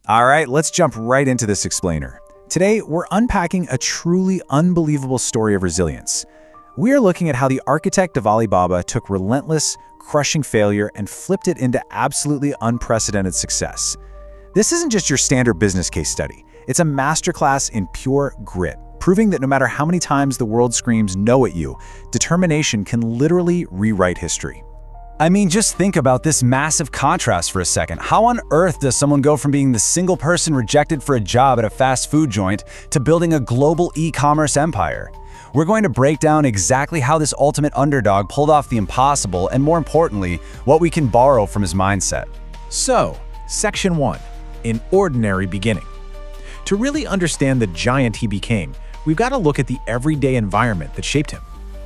All right, let's jump right into this explainer. Today, we're unpacking a truly unbelievable story of resilience. We are looking at how the architect of Alibaba took relentless, crushing failure and flipped it into absolutely unprecedented success. This isn't just your standard business case study. It's a masterclass in pure grit, proving that no matter how many times the world screams no at you, determination can literally rewrite history. I mean, just think about this massive contrast for a second. How on earth does someone go from being the single person rejected for a job at a fast food joint to building a global e-commerce empire? We're going to break down exactly how this ultimate underdog pulled off the impossible and, more importantly, what we can borrow from his mindset. So, Section 1. An ordinary beginning. To really understand the giant he became, we've got to look at the everyday environment that shaped him.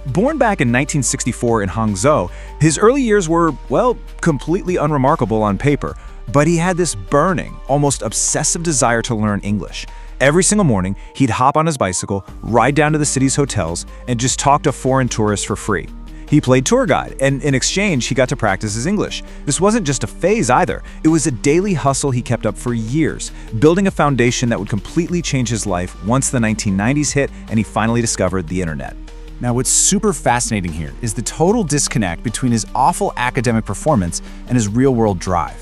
Born back in 1964 in Hangzhou, his early years were, well, completely unremarkable on paper, but he had this burning, almost obsessive desire to learn English. Every single morning, he'd hop on his bicycle, ride down to the city's hotels, and just talk to foreign tourists for free. He played tour guide, and in exchange, he got to practice his English. This wasn't just a phase either. It was a daily hustle he kept up for years, building a foundation that would completely change his life once the 1990s hit and he finally discovered the internet. Now, what's super fascinating here is the total disconnect between his awful academic performance and his real-world drive.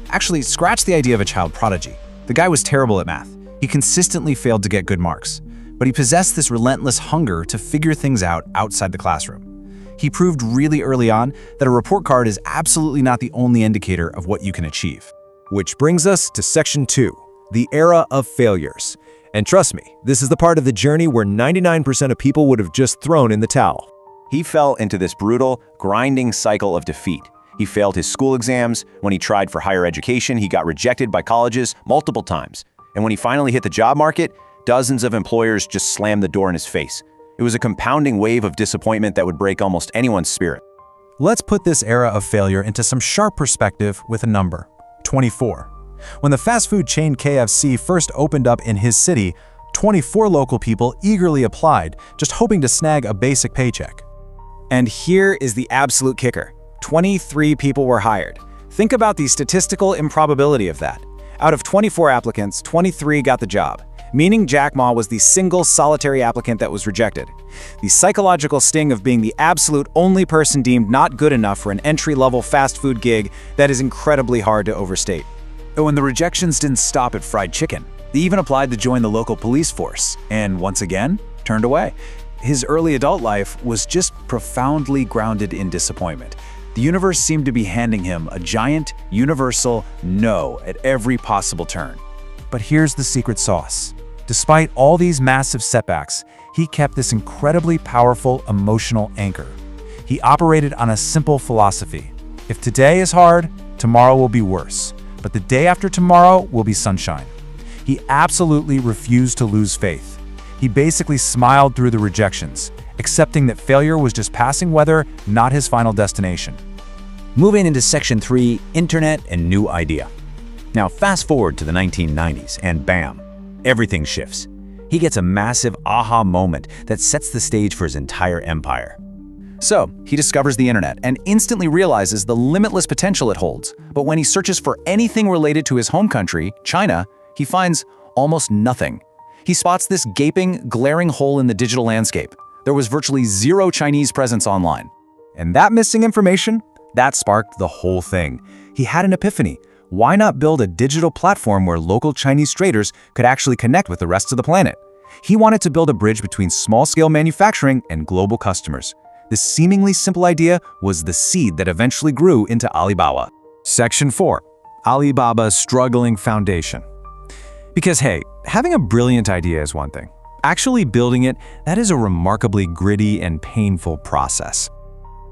Actually, scratch the idea of a child prodigy. The guy was terrible at math. He consistently failed to get good marks. But he possessed this relentless hunger to figure things out outside the classroom. He proved really early on that a report card is absolutely not the only indicator of what you can achieve. Which brings us to Section 2, the era of failures. And trust me, this is the part of the journey where 99% of people would have just thrown in the towel. He fell into this brutal, grinding cycle of defeat. He failed his school exams. When he tried for higher education, he got rejected by colleges multiple times. And when he finally hit the job market, dozens of employers just slammed the door in his face. It was a compounding wave of disappointment that would break almost anyone's spirit. Let's put this era of failure into some sharp perspective with a number: 24. When the fast food chain KFC first opened up in his city, 24 local people eagerly applied, just hoping to snag a basic paycheck. And here is the absolute kicker. 23 people were hired. Think about the statistical improbability of that. Out of 24 applicants, 23 got the job, meaning Jack Ma was the single solitary applicant that was rejected. The psychological sting of being the absolute only person deemed not good enough for an entry-level fast food gig that is incredibly hard to overstate. Oh, and the rejections didn't stop at fried chicken. They even applied to join the local police force, and once again, turned away. His early adult life was just profoundly grounded in disappointment. The universe seemed to be handing him a giant, universal no at every possible turn. But here's the secret sauce. Despite all these massive setbacks, he kept this incredibly powerful emotional anchor. He operated on a simple philosophy. If today is hard, tomorrow will be worse. But the day after tomorrow will be sunshine. He absolutely refused to lose faith. He basically smiled through the rejections, accepting that failure was just passing weather, not his final destination. Moving into Section 3, Internet and New Idea. Now fast forward to the 1990s and bam, everything shifts. He gets a massive aha moment that sets the stage for his entire empire. So, he discovers the internet and instantly realizes the limitless potential it holds. But when he searches for anything related to his home country, China, he finds almost nothing. He spots this gaping, glaring hole in the digital landscape. There was virtually zero Chinese presence online. And that missing information, that sparked the whole thing. He had an epiphany. Why not build a digital platform where local Chinese traders could actually connect with the rest of the planet? He wanted to build a bridge between small-scale manufacturing and global customers. This seemingly simple idea was the seed that eventually grew into Alibaba. Section 4. Alibaba's struggling foundation. Because hey, having a brilliant idea is one thing. Actually building it, that is a remarkably gritty and painful process.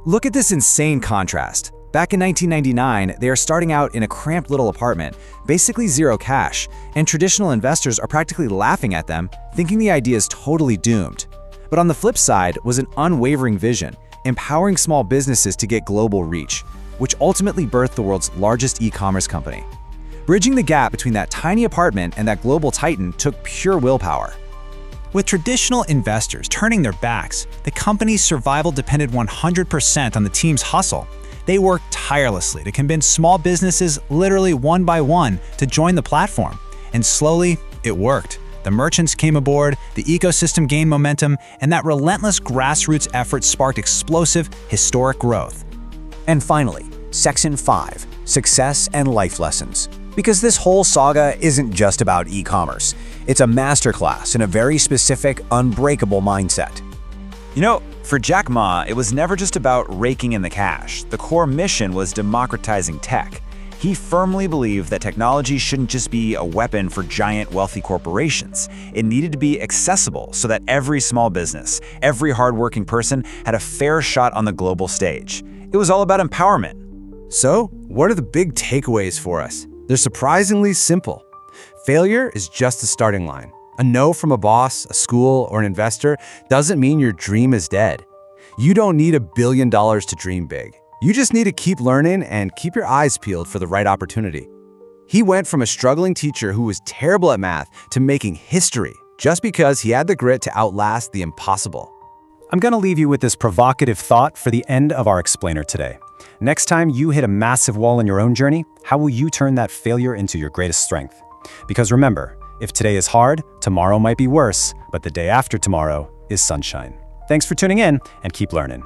Look at this insane contrast. Back in 1999, they are starting out in a cramped little apartment, basically zero cash, and traditional investors are practically laughing at them, thinking the idea is totally doomed. But on the flip side was an unwavering vision, empowering small businesses to get global reach, which ultimately birthed the world's largest e-commerce company. Bridging the gap between that tiny apartment and that global titan took pure willpower. With traditional investors turning their backs, the company's survival depended 100% on the team's hustle. They worked tirelessly to convince small businesses literally one by one to join the platform. And slowly, it worked. The merchants came aboard, the ecosystem gained momentum, and that relentless grassroots effort sparked explosive, historic growth. And finally, Section 5, Success and Life Lessons. Because this whole saga isn't just about e-commerce. It's a masterclass in a very specific, unbreakable mindset. You know, for Jack Ma, it was never just about raking in the cash. The core mission was democratizing tech. He firmly believed that technology shouldn't just be a weapon for giant wealthy corporations. It needed to be accessible so that every small business, every hardworking person had a fair shot on the global stage. It was all about empowerment. So, what are the big takeaways for us? They're surprisingly simple. Failure is just the starting line. A no from a boss, a school, or an investor doesn't mean your dream is dead. You don't need $1 billion to dream big. You just need to keep learning and keep your eyes peeled for the right opportunity. He went from a struggling teacher who was terrible at math to making history just because he had the grit to outlast the impossible. I'm going to leave you with this provocative thought for the end of our explainer today. Next time you hit a massive wall in your own journey, how will you turn that failure into your greatest strength? Because remember, if today is hard, tomorrow might be worse, but the day after tomorrow is sunshine. Thanks for tuning in, and keep learning.